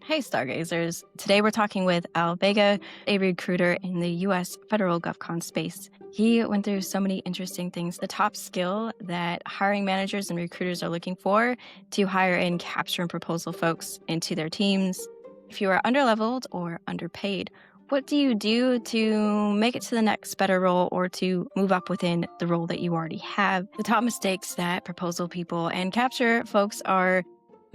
Hey, Stargazers. Today we're talking with Vega, a recruiter in the US federal GovCon space. He went through so many interesting things. The top skill that hiring managers and recruiters are looking for to hire in capture and proposal folks into their teams. If you are underleveled or underpaid, what do you do to make it to the next better role or to move up within the role that you already have? The top mistakes that proposal people and capture folks are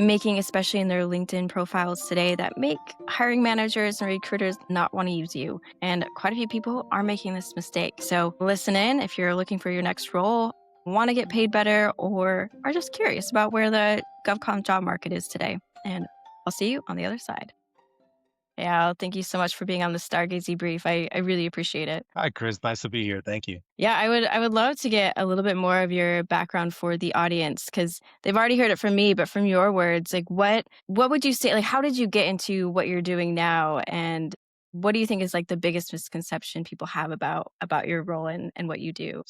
making, especially in their LinkedIn profiles today, that make hiring managers and recruiters not want to use you. And quite a few people are making this mistake. So listen in if you're looking for your next role, want to get paid better, or are just curious about where the GovCon job market is today. And I'll see you on the other side. Yeah, thank you so much for being on the Stargazy Brief. I really appreciate it. Hi, Chris. Nice to be here. Thank you. Yeah, I would love to get a little bit more of your background for the audience because they've already heard it from me, but from your words, like what would you say? Like, how did you get into what you're doing now, and what do you think is like the biggest misconception people have about your role and what you do?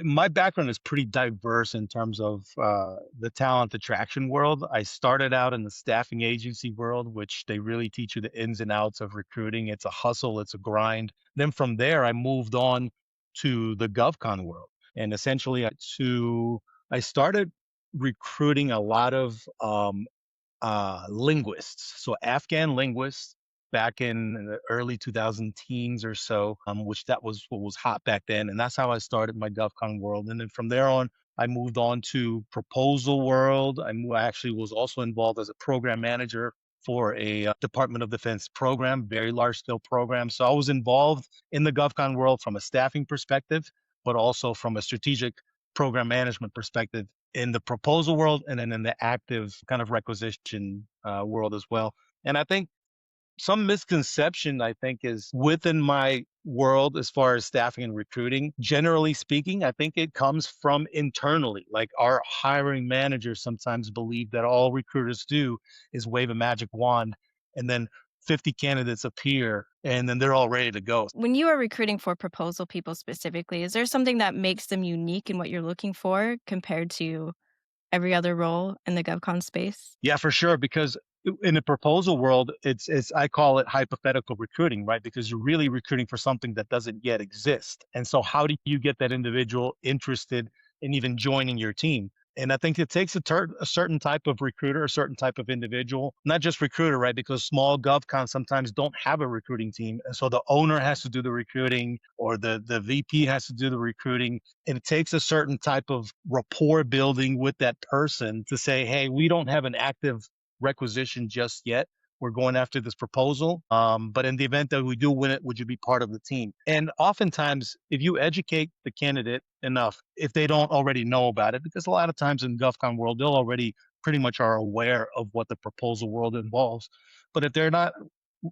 My background is pretty diverse in terms of the talent attraction world. I started out in the staffing agency world, which they really teach you the ins and outs of recruiting. It's a hustle, it's a grind. Then from there, I moved on to the GovCon world, and essentially, I started recruiting a lot of linguists, so Afghan linguists back in the early 2000 teens or so, which that was what was hot back then. And that's how I started my GovCon world. And then from there on, I moved on to proposal world. I actually was also involved as a program manager for a Department of Defense program, very large scale program. So I was involved in the GovCon world from a staffing perspective, but also from a strategic program management perspective in the proposal world and then in the active kind of requisition world as well. And I think some misconception, I think, is within my world as far as staffing and recruiting. Generally speaking, I think it comes from internally. Like our hiring managers sometimes believe that all recruiters do is wave a magic wand and then 50 candidates appear and then they're all ready to go. When you are recruiting for proposal people specifically, is there something that makes them unique in what you're looking for compared to every other role in the GovCon space? Yeah, for sure. Because in the proposal world, it's I call it hypothetical recruiting, right? Because you're really recruiting for something that doesn't yet exist. And so how do you get that individual interested in even joining your team? And I think it takes a certain type of recruiter, a certain type of individual, not just recruiter, right? Because small GovCons sometimes don't have a recruiting team. And so the owner has to do the recruiting or the VP has to do the recruiting. And it takes a certain type of rapport building with that person to say, hey, we don't have an active requisition just yet. We're going after this proposal. But in the event that we do win it, would you be part of the team? And oftentimes, if you educate the candidate enough, if they don't already know about it, because a lot of times in GovCon world, they'll already pretty much are aware of what the proposal world involves. But if they're not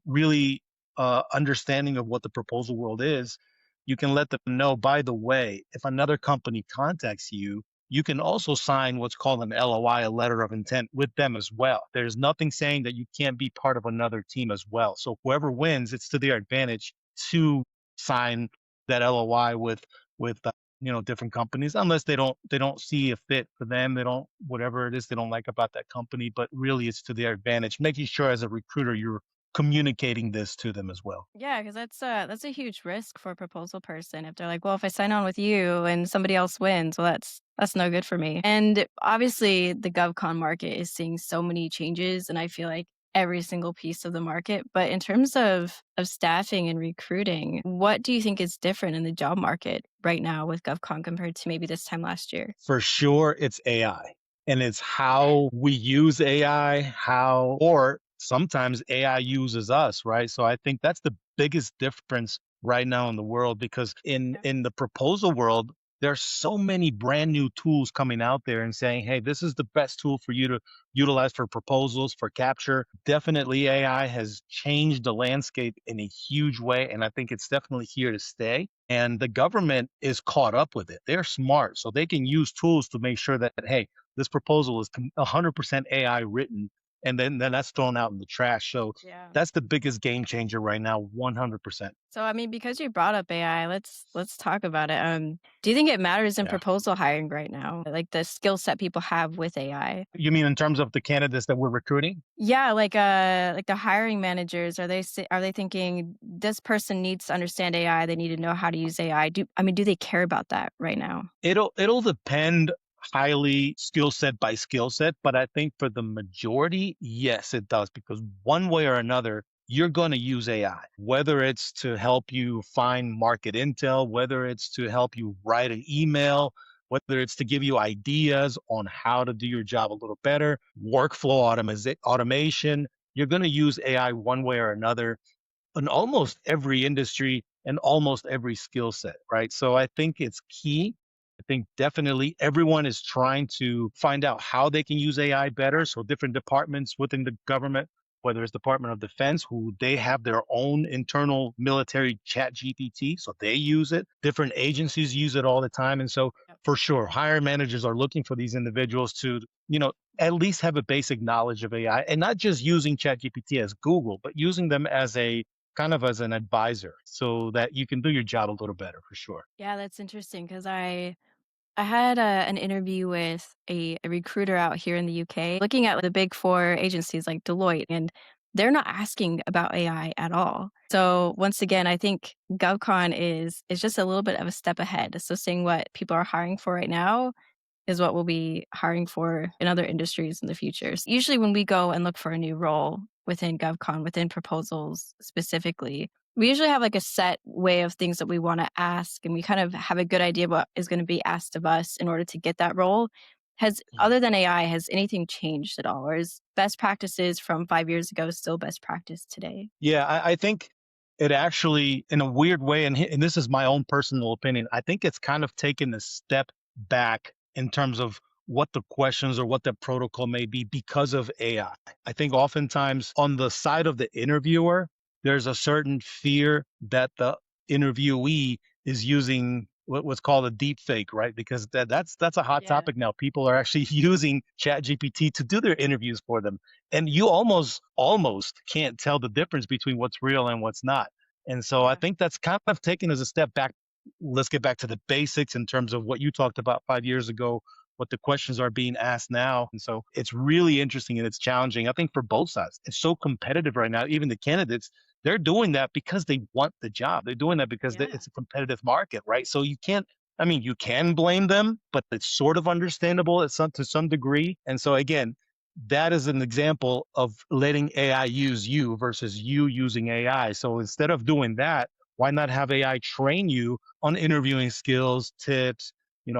really understanding of what the proposal world is, you can let them know, by the way, if another company contacts you, you can also sign what's called an LOI, a letter of intent, with them as well. There's nothing saying that you can't be part of another team as well. So whoever wins, it's to their advantage to sign that LOI with different companies, unless they don't see a fit for them. They don't whatever it is they don't like about that company. But really, it's to their advantage. Making sure as a recruiter you're communicating this to them as well. Yeah, because that's a huge risk for a proposal person if they're like, well, if I sign on with you and somebody else wins, well, that's no good for me. And obviously, the GovCon market is seeing so many changes, and I feel like every single piece of the market. But in terms of staffing and recruiting, what do you think is different in the job market right now with GovCon compared to maybe this time last year? For sure, it's AI. And it's how we use AI, how, or sometimes AI uses us, right? So I think that's the biggest difference right now in the world because in the proposal world, there's so many brand new tools coming out there and saying, hey, this is the best tool for you to utilize for proposals, for capture. Definitely AI has changed the landscape in a huge way. And I think it's definitely here to stay. And the government is caught up with it. They're smart. So they can use tools to make sure that, hey, this proposal is 100% AI written. and then that's thrown out in the trash. So Yeah. that's the biggest game changer right now, 100%. So, I mean, because you brought up AI, let's talk about it. Do you think it matters in Yeah. proposal hiring right now? Like the skill set people have with AI? You mean in terms of the candidates that we're recruiting? Yeah, like the hiring managers, are they thinking this person needs to understand AI, they need to know how to use AI? Do they care about that right now? It'll depend highly skill set by skill set, but I think for the majority, yes, it does because one way or another, you're going to use AI, whether it's to help you find market intel, whether it's to help you write an email, whether it's to give you ideas on how to do your job a little better, workflow automation. You're going to use AI one way or another in almost every industry and almost every skill set, right? So I think it's key. I think definitely everyone is trying to find out how they can use AI better. So different departments within the government, whether it's Department of Defense, who they have their own internal military chat GPT, so they use it. Different agencies use it all the time. And so Yep. for sure, hiring managers are looking for these individuals to, at least have a basic knowledge of AI and not just using ChatGPT as Google, but using them as a kind of as an advisor so that you can do your job a little better for sure. Yeah, that's interesting because I had an interview with a recruiter out here in the UK looking at the big four agencies like Deloitte, and they're not asking about AI at all. So once again, I think GovCon is just a little bit of a step ahead. So seeing what people are hiring for right now is what we'll be hiring for in other industries in the future. Usually, when we go and look for a new role within GovCon, within proposals specifically, we usually have like a set way of things that we want to ask, and we kind of have a good idea what is going to be asked of us in order to get that role. Other than AI, has anything changed at all, or is best practices from 5 years ago still best practice today? Yeah, I think it actually, in a weird way, and this is my own personal opinion, I think it's kind of taken a step back in terms of what the questions or what the protocol may be because of AI. I think oftentimes on the side of the interviewer, there's a certain fear that the interviewee is using what's called a deep fake, right? Because that's a hot Yeah, topic now. People are actually using Chat GPT to do their interviews for them, and you almost can't tell the difference between what's real and what's not. And so I yeah, think that's kind of taken as a step back. Let's get back to the basics in terms of what you talked about 5 years ago, what the questions are being asked now. And so it's really interesting and it's challenging, I think, for both sides. It's so competitive right now. Even the candidates, they're doing that because they want the job. They're doing that because yeah. it's a competitive market, right? So you can't, I mean, you can blame them, but it's sort of understandable to some degree. And so again, that is an example of letting AI use you versus you using AI. So instead of doing that, why not have AI train you on interviewing skills, tips,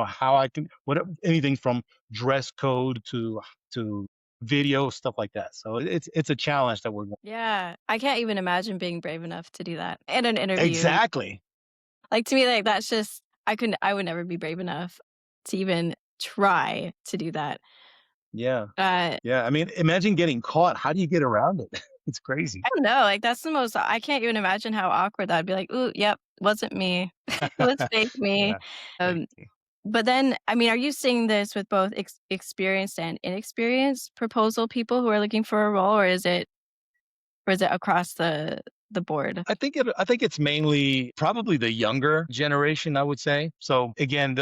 how I can, whatever, anything from dress code to video, stuff like that. So it's a challenge that we're going. Yeah, I can't even imagine being brave enough to do that in an interview. Exactly. Like, to me, like, that's just I would never be brave enough to even try to do that. Yeah. Uh, Yeah. I mean, imagine getting caught. How do you get around it? It's crazy. I don't know, like, that's the most I can't even imagine how awkward that'd be like, "Ooh, yep, wasn't me. It was fake me." Yeah. Um, Thank but then, I mean, are you seeing this with both experienced and inexperienced proposal people who are looking for a role, or is it across the board? I think it's mainly probably the younger generation, I would say. So again,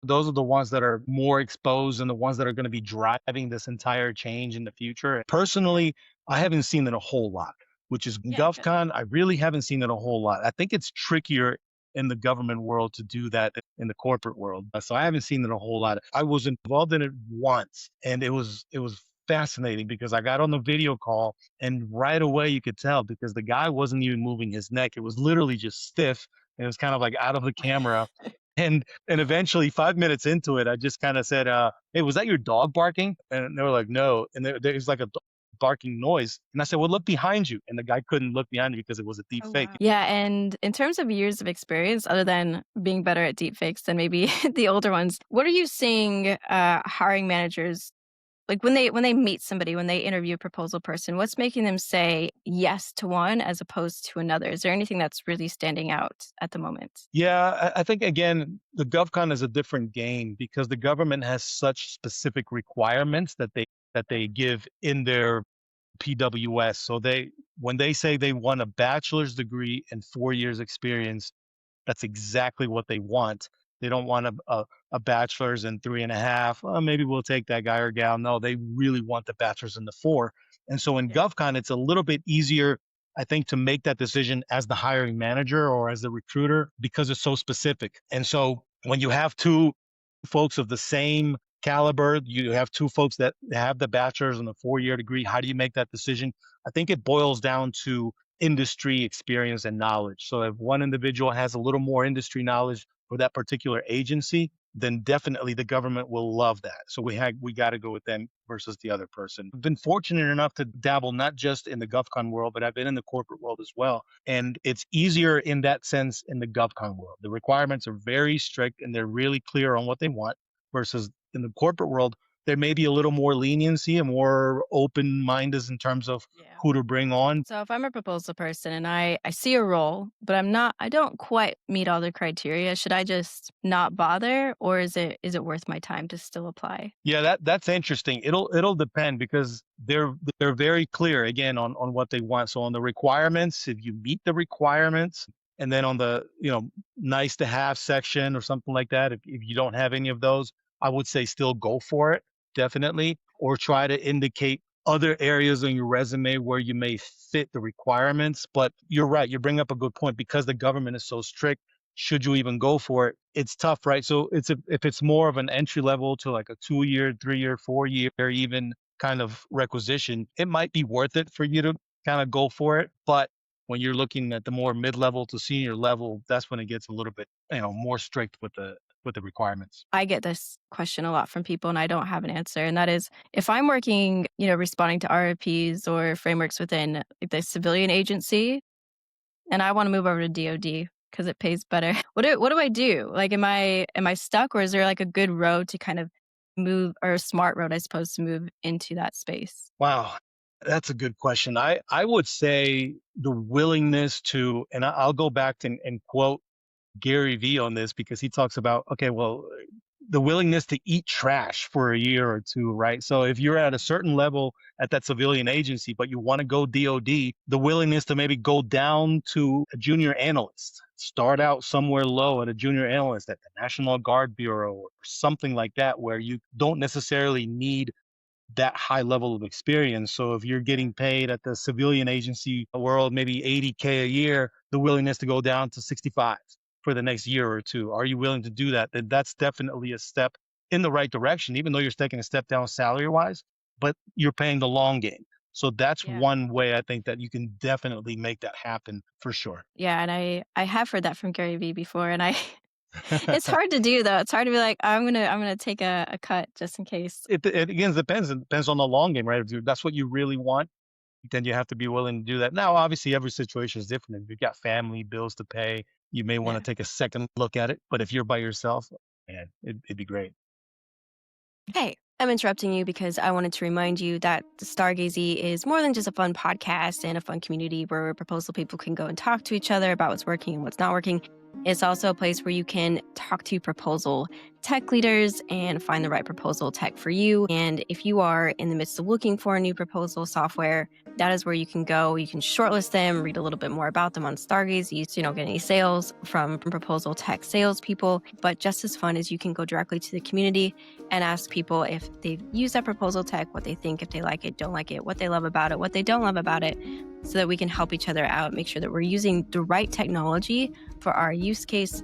those are the ones that are more exposed and the ones that are going to be driving this entire change in the future. Personally, I haven't seen it a whole lot, which is Yeah, good. GovCon. I really haven't seen it a whole lot. I think it's trickier in the government world to do that in the corporate world. So I haven't seen it a whole lot. I was involved in it once and it was fascinating because I got on the video call and right away you could tell because the guy wasn't even moving his neck. It was literally just stiff. And it was kind of like out of the camera. And eventually 5 minutes into it, I just kind of said, hey, was that your dog barking? And they were like, no. And there's like a barking noise. And I said, well, look behind you. And the guy couldn't look behind me because it was a deep Oh, fake. wow. Yeah, and in terms of years of experience, other than being better at deepfakes than maybe the older ones, what are you seeing, hiring managers like, when they meet somebody, when they interview a proposal person, what's making them say yes to one as opposed to another? Is there anything that's really standing out at the moment? Yeah, I think again, the GovCon is a different game because the government has such specific requirements that they Right. give in their PWS. So when they say they want a bachelor's degree and 4 years experience, that's exactly what they want. They don't want a bachelor's in 3.5. Maybe we'll take that guy or gal. No, they really want the bachelor's in the four. And so in Yeah. GovCon, it's a little bit easier, I think, to make that decision as the hiring manager or as the recruiter because it's so specific. And so when you have two folks of the same caliber, you have two folks that have the bachelor's and the 4 year degree, how do you make that decision? I think it boils down to industry experience and knowledge. So if one individual has a little more industry knowledge for that particular agency, then definitely the government will love that. So we got to go with them versus the other person. I've been fortunate enough to dabble not just in the GovCon world, but I've been in the corporate world as well. And it's easier in that sense in the GovCon world. The requirements are very strict and they're really clear on what they want versus in the corporate world, there may be a little more leniency and more open minded in terms of Yeah. who to bring on. So if I'm a proposal person and I see a role, but I don't quite meet all the criteria, should I just not bother, or is it worth my time to still apply? Yeah, that's interesting. It'll depend because they're very clear again on what they want. So on the requirements, if you meet the requirements, and then on the nice to have section or something like that, if you don't have any of those, I would say still go for it, definitely, or try to indicate other areas on your resume where you may fit the requirements. But you're right, you bring up a good point because the government is so strict. Should you even go for it? It's tough, right? So if it's more of an entry level to like a 2 year, 3 year, 4 year, even kind of requisition, it might be worth it for you to kind of go for it. But when you're looking at the more mid level to senior level, that's when it gets a little bit, more strict with the requirements. I get this question a lot from people and I don't have an answer. And that is, if I'm working, responding to RFPs or frameworks within like, the civilian agency, and I want to move over to DoD because it pays better. What do I do? Like, am I stuck, or is there like a good road to kind of move, or a smart road, I suppose, to move into that space? Wow, that's a good question. I would say the willingness to, and I'll go back and quote Gary Vee on this because he talks about, okay, well, the willingness to eat trash for a year or two, right? So if you're at a certain level at that civilian agency, but you want to go DOD, the willingness to maybe go down to a junior analyst, start out somewhere low at a junior analyst at the National Guard Bureau or something like that, where you don't necessarily need that high level of experience. So if you're getting paid at the civilian agency world, maybe 80K a year, the willingness to go down to 65 for the next year or two. Are you willing to do that? Then that's definitely a step in the right direction, even though you're taking a step down salary wise, but you're paying the long game. So that's Yeah. one way I think that you can definitely make that happen for sure. Yeah, and I have heard that from Gary Vee before, and I it's hard to do though. It's hard to be like, I'm gonna take a cut just in case. It again depends. It depends on the long game, right? If that's what you really want, then you have to be willing to do that. Now, obviously, every situation is different. If you've got family bills to pay, you may want to Yeah. take a second look at it. But if you're by yourself, man, it'd be great. Hey, I'm interrupting you because I wanted to remind you that the Stargazy is more than just a fun podcast and a fun community where proposal people can go and talk to each other about what's working and what's not working. It's also a place where you can talk to proposal tech leaders and find the right proposal tech for you. And if you are in the midst of looking for a new proposal software, that is where you can go. You can shortlist them, read a little bit more about them on Stargazy, so you don't get any sales from proposal tech salespeople. But just as fun as you can go directly to the community and ask people if they've used that proposal tech, what they think, if they like it, don't like it, what they love about it, what they don't love about it, so that we can help each other out, make sure that we're using the right technology for our use case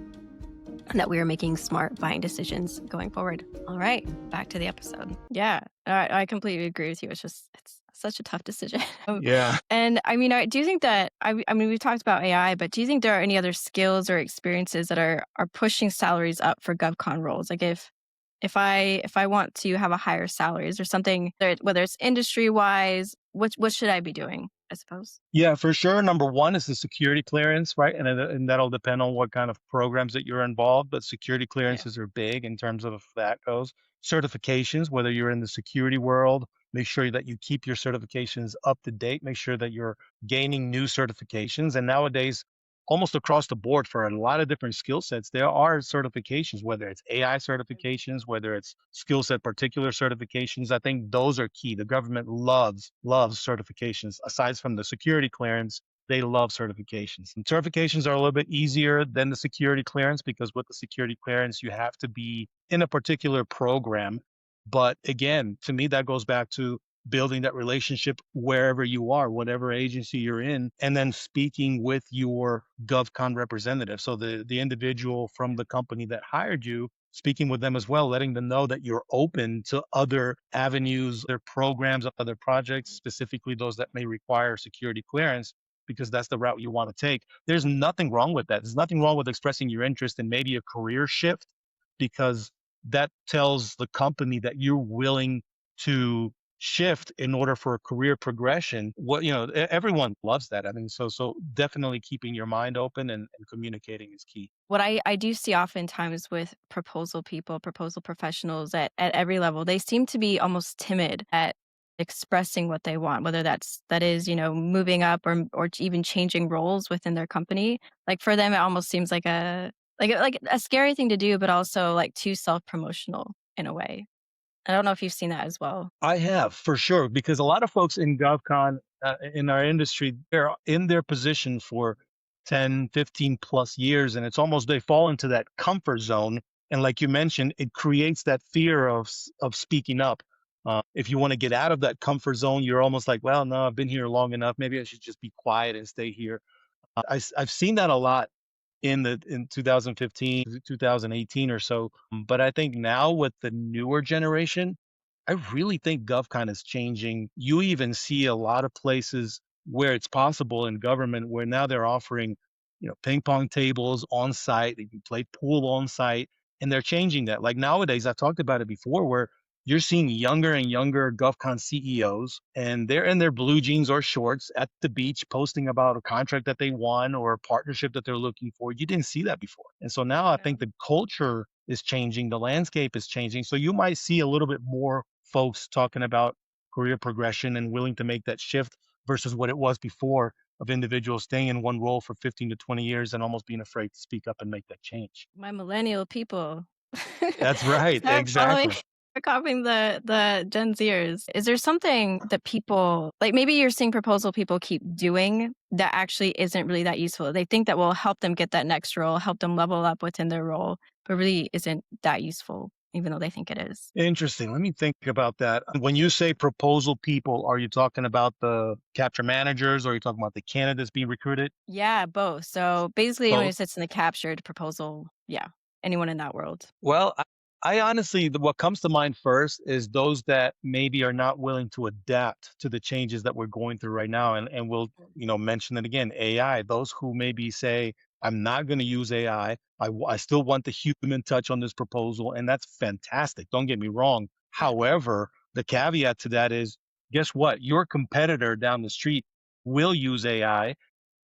and that we are making smart buying decisions going forward. All right, back to the episode. Yeah, I completely agree with you. It's such a tough decision. Yeah. And I mean, do you think that, I mean, we've talked about AI, but do you think there are any other skills or experiences that are pushing salaries up for GovCon roles? Like if I want to have a higher salary, is there something whether it's industry wise, what should I be doing, I suppose? Yeah, for sure. Number one is the security clearance, right? And that'll depend on what kind of programs that you're involved, but security Yeah. clearances are big in terms of that goes. Certifications, whether you're in the security world, make sure that you keep your certifications up to date, make sure that you're gaining new certifications. And nowadays, almost across the board for a lot of different skill sets, there are certifications, whether it's AI certifications, whether it's skill set particular certifications. I think those are key. The government loves certifications. Aside from the security clearance, they love certifications. And certifications are a little bit easier than the security clearance because with the security clearance, you have to be in a particular program. But again, to me, that goes back to building that relationship wherever you are, whatever agency you're in, and then speaking with your GovCon representative. So the individual from the company that hired you, speaking with them as well, letting them know that you're open to other avenues, other programs, other projects, specifically those that may require security clearance, because that's the route you want to take. There's nothing wrong with that. There's nothing wrong with expressing your interest in maybe a career shift, because that tells the company that you're willing to shift in order for a career progression. What, everyone loves that. I mean, so definitely keeping your mind open and communicating is key. What I do see oftentimes with proposal people, proposal professionals at every level, they seem to be almost timid at expressing what they want, whether that is, moving up or even changing roles within their company. Like for them, it almost seems like a scary thing to do, but also like too self-promotional in a way. I don't know if you've seen that as well. I have for sure, because a lot of folks in GovCon, in our industry, they're in their position for 10, 15 plus years, and it's almost they fall into that comfort zone. And like you mentioned, it creates that fear of speaking up. If you want to get out of that comfort zone, you're almost like, well, no, I've been here long enough. Maybe I should just be quiet and stay here. I've seen that a lot in 2015, 2018 or so. But I think now with the newer generation, I really think GovCon is changing. You even see a lot of places where it's possible in government where now they're offering, ping pong tables on site. You can play pool on site, and they're changing that. Like nowadays, I've talked about it before, where you're seeing younger and younger GovCon CEOs, and they're in their blue jeans or shorts at the beach posting about a contract that they won or a partnership that they're looking for. You didn't see that before. And so now I think the culture is changing, the landscape is changing. So you might see a little bit more folks talking about career progression and willing to make that shift versus what it was before of individuals staying in one role for 15 to 20 years and almost being afraid to speak up and make that change. My millennial people. That's right. Start following Exactly. start copying the Gen Zers. Is there something that people like maybe you're seeing proposal people keep doing that actually isn't really that useful? They think that will help them get that next role, help them level up within their role, but really isn't that useful, even though they think it is. Interesting. Let me think about that. When you say proposal people, are you talking about the capture managers or are you talking about the candidates being recruited? Yeah, both. So basically anyone who Both. sits in the captured proposal, yeah, anyone in that world. Well, I honestly, what comes to mind first is those that maybe are not willing to adapt to the changes that we're going through right now. And we'll, mention it again, AI, those who maybe say, I'm not going to use AI. I still want the human touch on this proposal. And that's fantastic. Don't get me wrong. Yeah. However, the caveat to that is, guess what? Your competitor down the street will use AI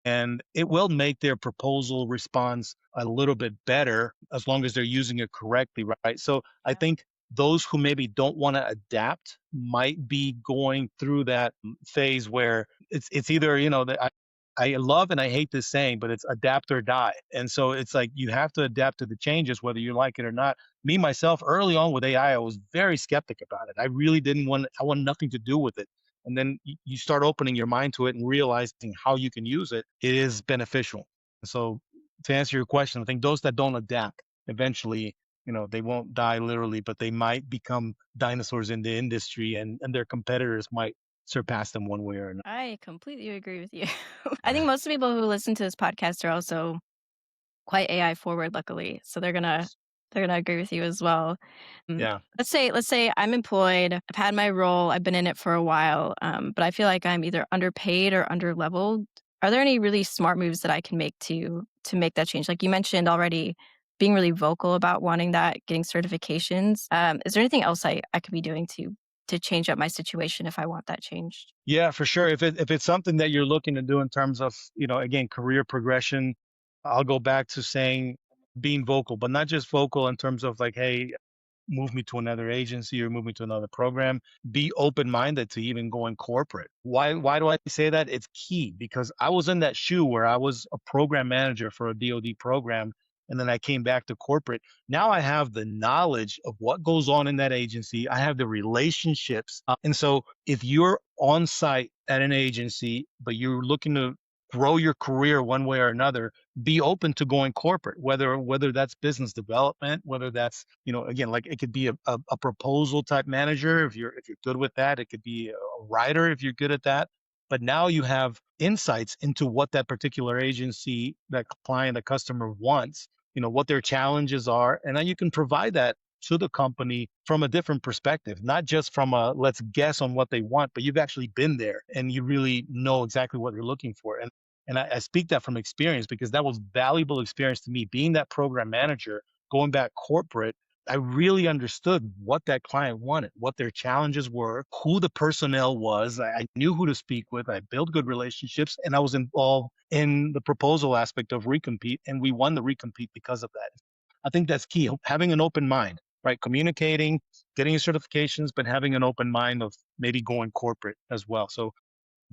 and it will make their proposal response a little bit better as long as they're using it correctly, right? So I Yeah. think those who maybe don't want to adapt might be going through that phase where it's either that I love and I hate this saying, but it's adapt or die. And so it's like you have to adapt to the changes whether you like it or not. Me myself, early on with AI, I was very skeptic about it. I really didn't want. I want nothing to do with it, and then you start opening your mind to it and realizing how you can use it, it is beneficial. So to answer your question, I think those that don't adapt eventually, they won't die literally, but they might become dinosaurs in the industry and their competitors might surpass them one way or another. I completely agree with you. I think most of the people who listen to this podcast are also quite AI forward, luckily. So they're gonna agree with you as well. Yeah. Let's say I'm employed, I've had my role, I've been in it for a while, but I feel like I'm either underpaid or underleveled. Are there any really smart moves that I can make to make that change? Like you mentioned already, being really vocal about wanting that, getting certifications. Is there anything else I could be doing to change up my situation if I want that changed? Yeah, for sure. If it's something that you're looking to do in terms of, again, career progression, I'll go back to saying being vocal, but not just vocal in terms of like, hey, move me to another agency or move me to another program. Be open minded to even going corporate. Why do I say that? It's key because I was in that shoe where I was a program manager for a DoD program, and then I came back to corporate. Now I have the knowledge of what goes on in that agency. I have the relationships. And so if you're on site at an agency, but you're looking to grow your career one way or another, be open to going corporate, whether that's business development, whether that's, again, like it could be a proposal type manager if you're good with that. It could be a writer if you're good at that. But now you have insights into what that particular agency, that client, the customer wants, what their challenges are, and then you can provide that to the company from a different perspective, not just from a let's guess on what they want, but you've actually been there and you really know exactly what you're looking for. And I speak that from experience because that was valuable experience to me. Being that program manager, going back corporate, I really understood what that client wanted, what their challenges were, who the personnel was. I knew who to speak with. I built good relationships, and I was involved in the proposal aspect of recompete, and we won the recompete because of that. I think that's key. Having an open mind, right? Communicating, getting your certifications, but having an open mind of maybe going corporate as well. So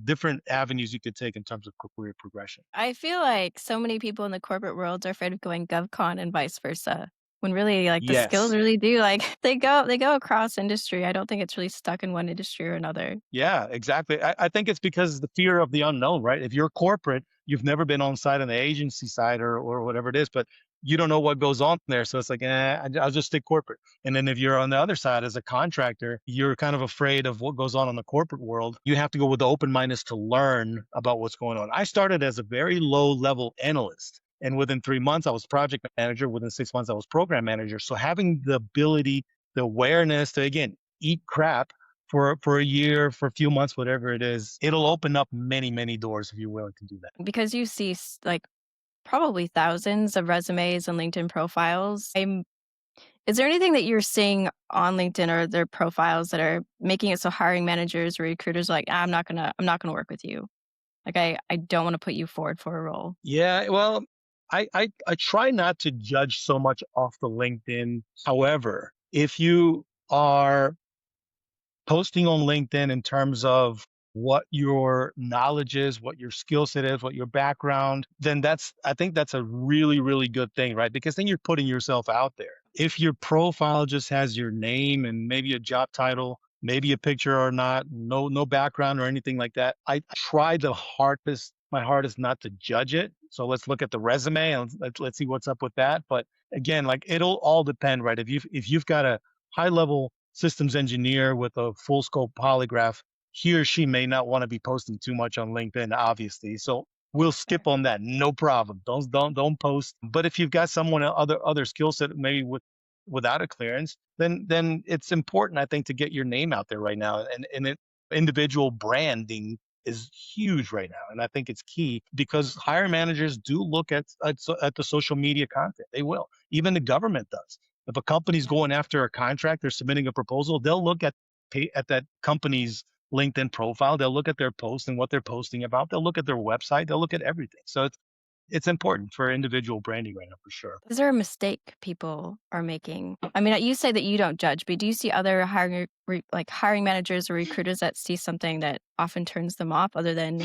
different avenues you could take in terms of career progression. I feel like so many people in the corporate world are afraid of going GovCon and vice versa. When really like the skills Yes. really do like they go across industry. I don't think it's really stuck in one industry or another. Yeah, exactly. I think it's because the fear of the unknown, right? If you're corporate, you've never been on site on the agency side or whatever it is, but you don't know what goes on there. So it's like, I'll just stick corporate. And then if you're on the other side as a contractor, you're kind of afraid of what goes on in the corporate world. You have to go with the open mindedness to learn about what's going on. I started as a very low level analyst. And within 3 months, I was project manager. Within 6 months, I was program manager. So having the ability, the awareness to, again, eat crap for a year, for a few months, whatever it is, it'll open up many, many doors if you're willing to do that. Because you see like probably thousands of resumes and LinkedIn profiles. Is there anything that you're seeing on LinkedIn or their profiles that are making it so hiring managers or recruiters are like, I'm not gonna work with you. Like I don't want to put you forward for a role. Yeah, well, I try not to judge so much off the LinkedIn. However, if you are posting on LinkedIn in terms of what your knowledge is, what your skill set is, what your background, then I think that's a really, really good thing, right? Because then you're putting yourself out there. If your profile just has your name and maybe a job title, maybe a picture or not, no background or anything like that, I try my hardest not to judge it. So let's look at the resume and let's see what's up with that. But again, like it'll all depend, right? If you've got a high level systems engineer with a full scope polygraph, he or she may not want to be posting too much on LinkedIn, obviously. So we'll skip on that. No problem. Don't post. But if you've got someone other skill set, maybe without a clearance, then it's important, I think, to get your name out there right now. Individual branding is huge right now, and I think it's key because hiring managers do look at the social media content. They will. Even the government does. If a company's going after a contract, they're submitting a proposal, they'll look at that company's LinkedIn profile. They'll look at their post and what they're posting about. They'll look at their website. They'll look at everything. So it's important for individual branding right now for sure. Is there a mistake people are making? I mean, you say that you don't judge, but do you see other hiring managers or recruiters that see something that often turns them off other than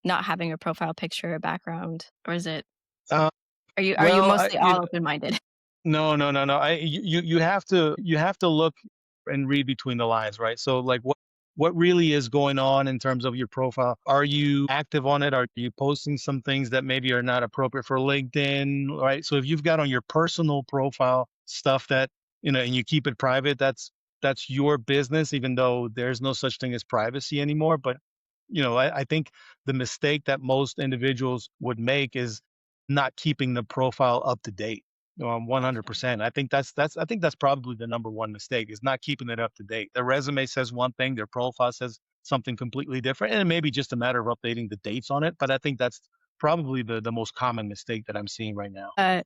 not having a profile picture or background? Or is it Uh, are you well, mostly all open-minded? no, no, no, no. You have to look and read between the lines, right? So like what really is going on in terms of your profile? Are you active on it? Are you posting some things that maybe are not appropriate for LinkedIn, right? So if you've got on your personal profile stuff that, and you keep it private, that's your business, even though there's no such thing as privacy anymore. But I think the mistake that most individuals would make is not keeping the profile up to date. 100%. I think that's probably the number one mistake is not keeping it up to date. Their resume says one thing, their profile says something completely different, and it may be just a matter of updating the dates on it. But I think that's probably the most common mistake that I'm seeing right now. Uh,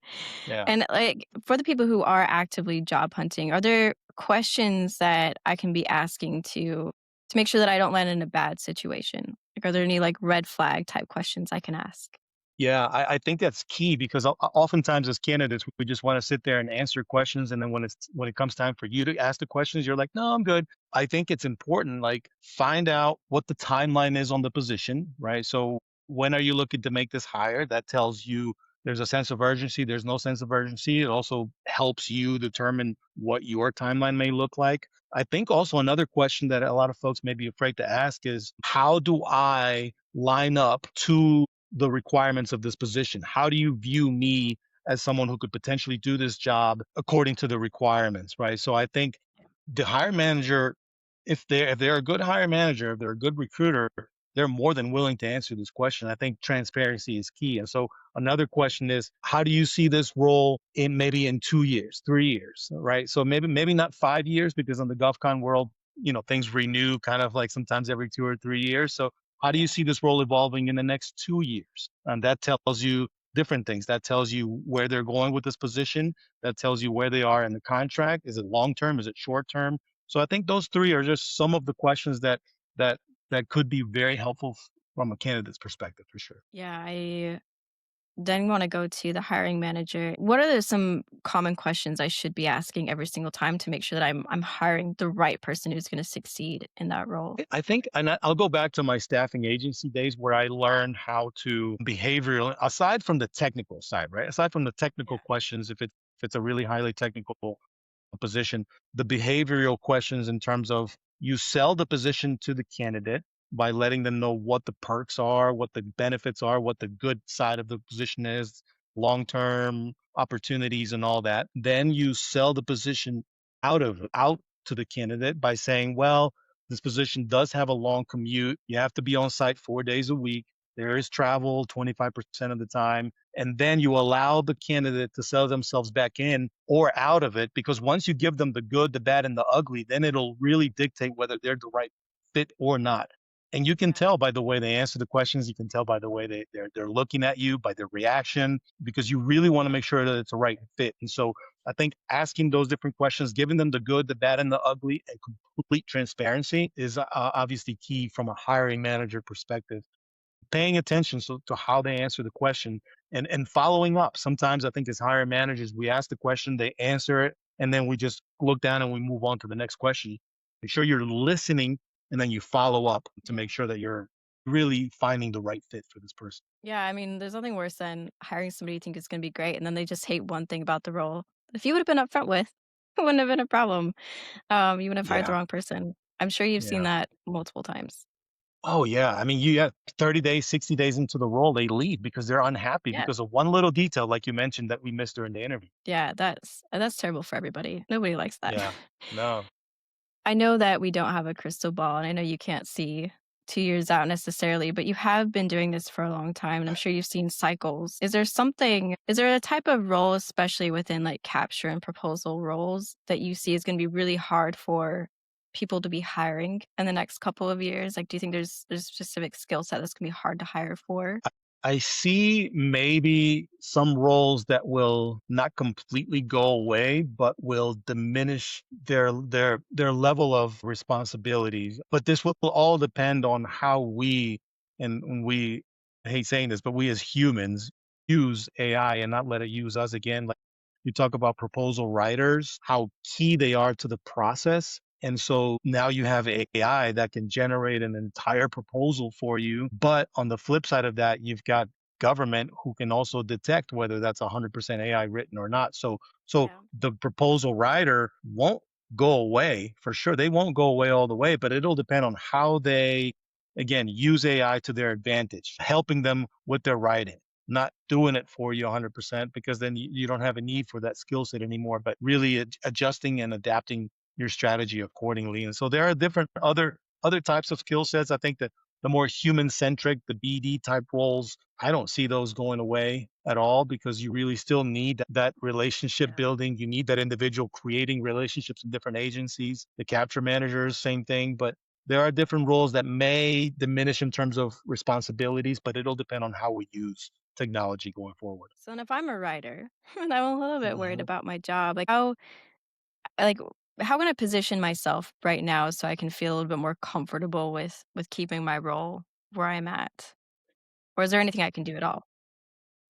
Yeah. and like for the people who are actively job hunting, are there questions that I can be asking to make sure that I don't land in a bad situation? Like, are there any like red flag type questions I can ask? Yeah, I think that's key because oftentimes as candidates, we just want to sit there and answer questions, and then when it comes time for you to ask the questions, you're like, "No, I'm good." I think it's important, like, find out what the timeline is on the position, right? So, when are you looking to make this hire? That tells you there's a sense of urgency, there's no sense of urgency. It also helps you determine what your timeline may look like. I think also another question that a lot of folks may be afraid to ask is, how do I line up to the requirements of this position? How do you view me as someone who could potentially do this job according to the requirements, right? So I think the hire manager, if they're a good hire manager, if they're a good recruiter, they're more than willing to answer this question. I think transparency is key. And so another question is, how do you see this role in maybe in 2 years, 3 years, right? So maybe not 5 years because in the GovCon world, things renew kind of like sometimes every 2 or 3 years. So how do you Yeah. see this role evolving in the next 2 years? And that tells you different things. That tells you where they're going with this position. That tells you where they are in the contract. Is it long term? Is it short term? So I think those three are just some of the questions that that could be very helpful from a candidate's perspective, for sure. Yeah, I then want to go to the hiring manager. What are some common questions I should be asking every single time to make sure that I'm hiring the right person who's going to succeed in that role? I think, and I'll go back to my staffing agency days where I learned how to behavioral, aside from the technical side, right? Aside from the technical Yeah. questions, if it's a really highly technical position, the behavioral questions in terms of you sell the position to the candidate by letting them know what the perks are, what the benefits are, what the good side of the position is, long term opportunities and all that. Then you sell the position out to the candidate by saying, well, this position does have a long commute. You have to be on site 4 days a week. There is travel 25% of the time. And then you allow the candidate to sell themselves back in or out of it, because once you give them the good, the bad, and the ugly, then it'll really dictate whether they're the right fit or not. And you can Yeah. tell by the way they answer the questions. You can tell by the way they're looking at you, by their reaction, because you really want to make sure that it's a right fit. And so I think asking those different questions, giving them the good, the bad, and the ugly, and complete transparency is obviously key from a hiring manager perspective. Paying attention to how they answer the question and following up. Sometimes I think as hiring managers, we ask the question, they answer it, and then we just look down and we move on to the next question. Make sure you're listening and then you follow up to Yeah. make sure that you're really finding the right fit for this person. Yeah, I mean, there's nothing worse than hiring somebody you think is gonna be great, and then they just hate one thing about the role. If you would've been upfront with, it wouldn't have been a problem. You wouldn't have hired the Yeah. wrong person. I'm sure you've seen Yeah. that multiple times. Oh yeah. I mean, you have 30 days, 60 days into the role, they leave because they're unhappy Yeah. because of one little detail, like you mentioned, that we missed during the interview. Yeah, that's terrible for everybody. Nobody likes that. Yeah. No. I know that we don't have a crystal ball, and I know you can't see 2 years out necessarily, but you have been doing this for a long time, and I'm sure you've seen cycles. Is there a type of role, especially within, like, capture and proposal roles, that you see is gonna be really hard for people to be hiring in the next couple of years? Like, do you think there's a specific skill set that's gonna be hard to hire for? I see maybe some roles that will not completely go away, but will diminish their level of responsibilities. But this will all depend on how we I hate saying this, but we as humans use AI and not let it use us again. Like you talk about proposal writers, how key they are to the process. And so now you have AI that can generate an entire proposal for you. But on the flip side of that, you've got government who can also detect whether that's 100% AI written or not. So Yeah. the proposal writer won't go away for sure. They won't go away all the way, but it'll depend on how they, again, use AI to their advantage, helping them with their writing, not doing it for you 100%, because then you don't have a need for that skill set anymore, but really adjusting and adapting your strategy accordingly. And so there are different other types of skill sets. I think that the more human centric, the BD type roles, I don't see those going away at all, because you really still need that relationship Yeah. building. You need that individual creating relationships in different agencies. The capture managers, same thing. But there are different roles that may diminish in terms of responsibilities, but it'll depend on how we use technology going forward. So then if I'm a writer and I'm a little bit worried Mhm. about my job, like how can I position myself right now so I can feel a little bit more comfortable with keeping my role where I'm at? Or is there anything I can do at all?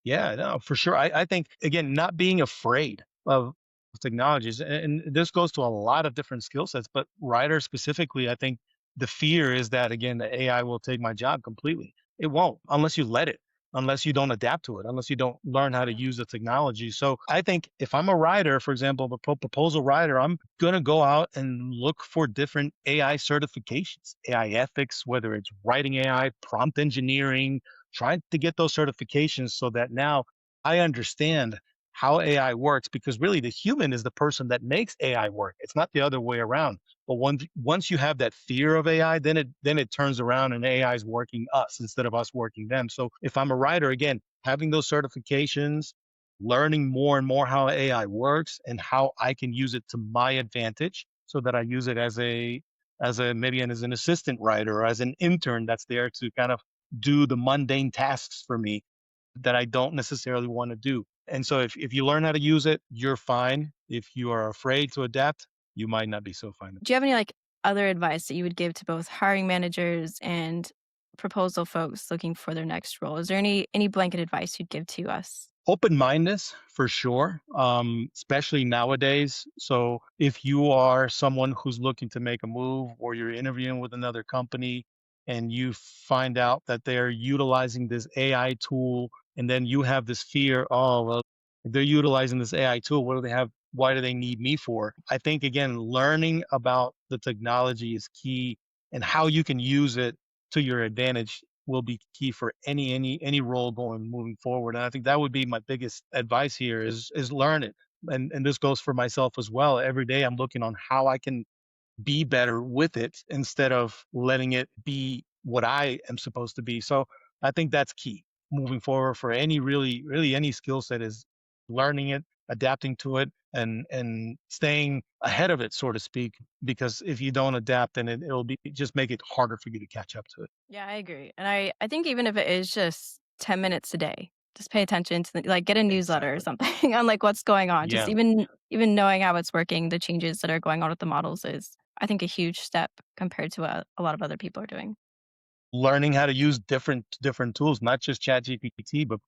Yeah, no, for sure. I think again, not being afraid of technologies, and this goes to a lot of different skill sets, but writers specifically, I think the fear is that again, the AI will take my job completely. It won't unless you let it, unless you don't adapt to it, unless you don't learn how to use the technology. So I think if I'm a writer, for example, a proposal writer, I'm gonna go out and look for different AI certifications, AI ethics, whether it's writing AI, prompt engineering, trying to get those certifications so that now I understand how AI works, because really the human is the person that makes AI work. It's not the other way around. But once you have that fear of AI, then it turns around and AI is working us instead of us working them. So if I'm a writer, again, having those certifications, learning more and more how AI works and how I can use it to my advantage, so that I use it as a maybe as an assistant writer or as an intern that's there to kind of do the mundane tasks for me that I don't necessarily want to do. And so if you learn how to use it, you're fine. If you are afraid to adapt, you might not be so fine. Do you have any like other advice that you would give to both hiring managers and proposal folks looking for their next role? Is there any blanket advice you'd give to us? Open mindedness for sure, especially nowadays. So if you are someone who's looking to make a move or you're interviewing with another company and you find out that they're utilizing this AI tool, and then you have this fear, oh, well, if they're utilizing this AI tool, what do they have? Why do they need me for? I think, again, learning about the technology is key, and how you can use it to your advantage will be key for any role going moving forward. And I think that would be my biggest advice here is learn it. And this goes for myself as well. Every day I'm looking on how I can be better with it instead of letting it be what I am supposed to be. So I think that's key moving forward for any really any skill set, is learning it, adapting to it, and staying ahead of it, so to speak. Because if you don't adapt, then it'll be just make it harder for you to catch up to it. Yeah, I agree. And I think even if it is just 10 minutes a day, just pay attention to like get a newsletter or Exactly. something on like what's going on. Just Yeah. even knowing how it's working, the changes that are going on with the models is I think a huge step compared to what a lot of other people are doing. Learning how to use different tools, not just ChatGPT, but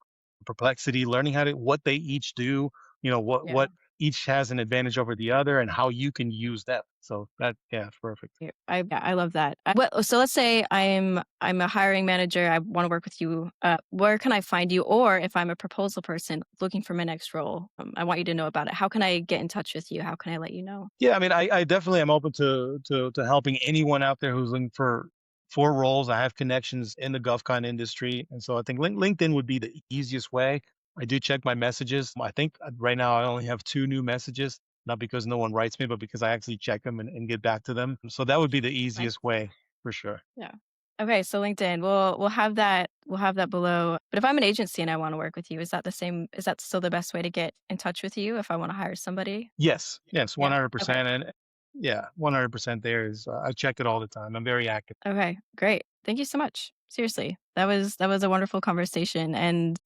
Perplexity, learning how to what they each do, Yeah. what each has an advantage over the other and how you can use them. So that, yeah, it's perfect. I love that. Well, so let's say I'm a hiring manager. I want to work with you. Where can I find you? Or if I'm a proposal person looking for my next role, I want you to know about it. How can I get in touch with you? How can I let you know? Yeah, I mean, I definitely am open to helping anyone out there who's looking for roles. I have connections in the GovCon industry, and so I think LinkedIn would be the easiest way. I do check my messages. I think right now I only have two new messages, not because no one writes me, but because I actually check them and get back to them. So that would be the Nice. easiest way for sure. Yeah. Okay, so LinkedIn, we'll have that below. But if I'm an agency and I want to work with you, is that the same? Is that still the best way to get in touch with you if I want to hire somebody? Yes, yes, Yeah. Okay. 100%, and yeah, 100%. There is, I check it all the time. I'm very active. Okay. Great. Thank you so much. Seriously, that was a wonderful conversation, and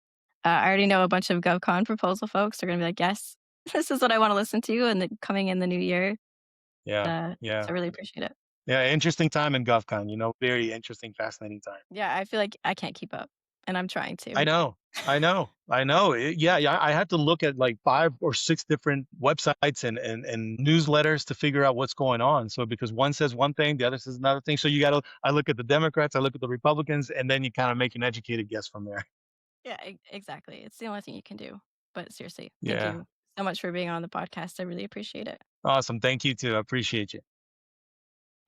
I already know a bunch of GovCon proposal folks are going to be like, yes, this is what I want to listen to, and coming in the new year. Yeah, So yeah. I really appreciate it. Yeah, interesting time in GovCon, very interesting, fascinating time. Yeah, I feel like I can't keep up, and I'm trying I to. know. I know. I know. Yeah, yeah. I had to look at like 5 or 6 different websites and newsletters to figure out what's going on. So because one says one thing, the other says another thing. So I look at the Democrats, I look at the Republicans, and then you kind of make an educated guess from there. Yeah, exactly. It's the only thing you can do. But seriously, thank Yeah. you so much for being on the podcast. I really appreciate it. Awesome. Thank you too. I appreciate you.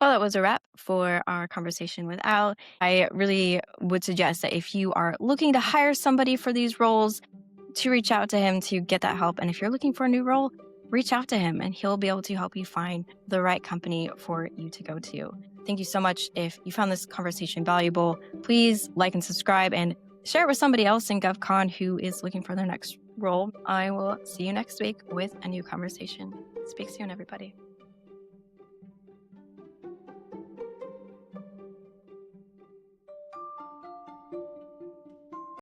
Well, that was a wrap for our conversation with Al. I really would suggest that if you are looking to hire somebody for these roles, to reach out to him to get that help. And if you're looking for a new role, reach out to him and he'll be able to help you find the right company for you to go to. Thank you so much. If you found this conversation valuable, please like and subscribe and share it with somebody else in GovCon who is looking for their next role. I will see you next week with a new conversation. Speak soon, everybody.